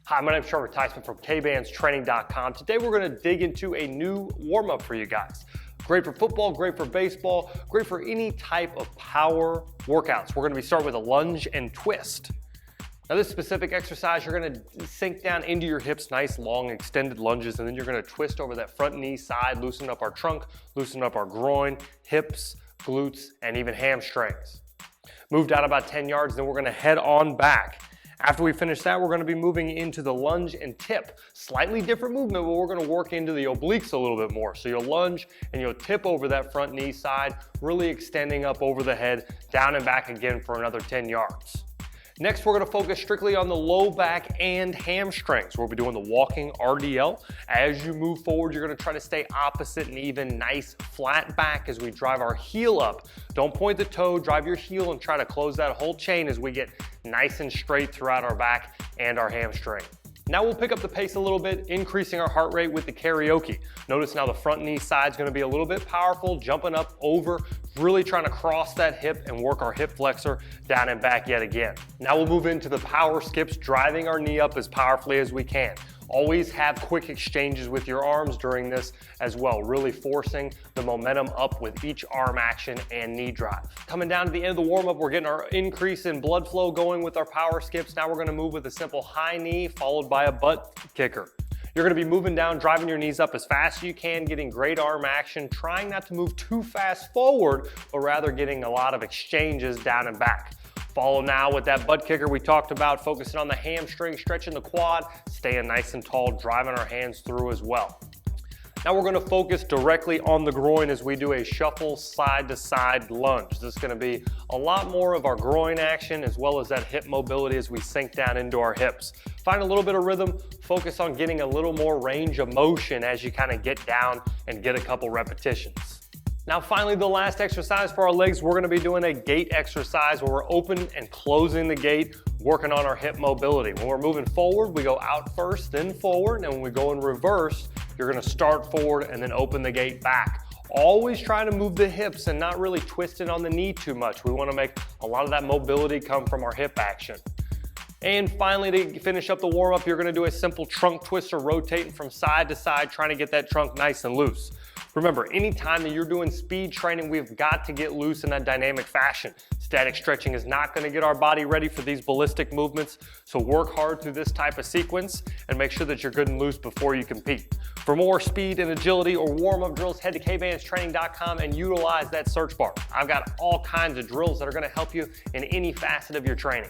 Hi, my name is Trevor Tysman from Kbandstraining.com. Today we're going to dig into a new warm-up for you guys. Great for football, great for baseball, great for any type of power workouts. We're going to be starting with a lunge and twist. Now this specific exercise, you're going to sink down into your hips, nice long extended lunges, and then you're going to twist over that front knee side, loosen up our trunk, loosen up our groin, hips, glutes, and even hamstrings. Move down about 10 yards, then we're going to head on back. After we finish that, we're going to be moving into the lunge and tip. Slightly different movement, but we're going to work into the obliques a little bit more. So you'll lunge and you'll tip over that front knee side, really extending up over the head, down and back again for another 10 yards. Next, we're going to focus strictly on the low back and hamstrings. We'll be doing the walking RDL. As you move forward, you're going to try to stay opposite and even nice flat back as we drive our heel up. Don't point the toe, drive your heel and try to close that whole chain as we get nice and straight throughout our back and our hamstring. Now we'll pick up the pace a little bit, increasing our heart rate with the karaoke. Notice now the front knee side is going to be a little bit powerful, jumping up over, really trying to cross that hip and work our hip flexor down and back yet again. Now we'll move into the power skips, driving our knee up as powerfully as we can. Always have quick exchanges with your arms during this as well, really forcing the momentum up with each arm action and knee drive. Coming down to the end of the warm-up, we're getting our increase in blood flow going with our power skips. Now we're going to move with a simple high knee followed by a butt kicker. You're going to be moving down, driving your knees up as fast as you can, getting great arm action, trying not to move too fast forward, but rather getting a lot of exchanges down and back. Follow now with that butt kicker we talked about, focusing on the hamstring, stretching the quad, staying nice and tall, driving our hands through as well. Now we're going to focus directly on the groin as we do a shuffle side to side lunge. This is going to be a lot more of our groin action as well as that hip mobility as we sink down into our hips. Find a little bit of rhythm, focus on getting a little more range of motion as you kind of get down and get a couple repetitions. Now finally, the last exercise for our legs, we're going to be doing a gait exercise where we're open and closing the gait, working on our hip mobility. When we're moving forward, we go out first, then forward, and when we go in reverse, you're going to start forward and then open the gait back. Always try to move the hips and not really twist it on the knee too much. We want to make a lot of that mobility come from our hip action. And finally, to finish up the warm-up, you're going to do a simple trunk twister, rotating from side to side, trying to get that trunk nice and loose. Remember, anytime that you're doing speed training, we've got to get loose in that dynamic fashion. Static stretching is not going to get our body ready for these ballistic movements, so work hard through this type of sequence and make sure that you're good and loose before you compete. For more speed and agility or warm-up drills, head to Kbandstraining.com and utilize that search bar. I've got all kinds of drills that are going to help you in any facet of your training.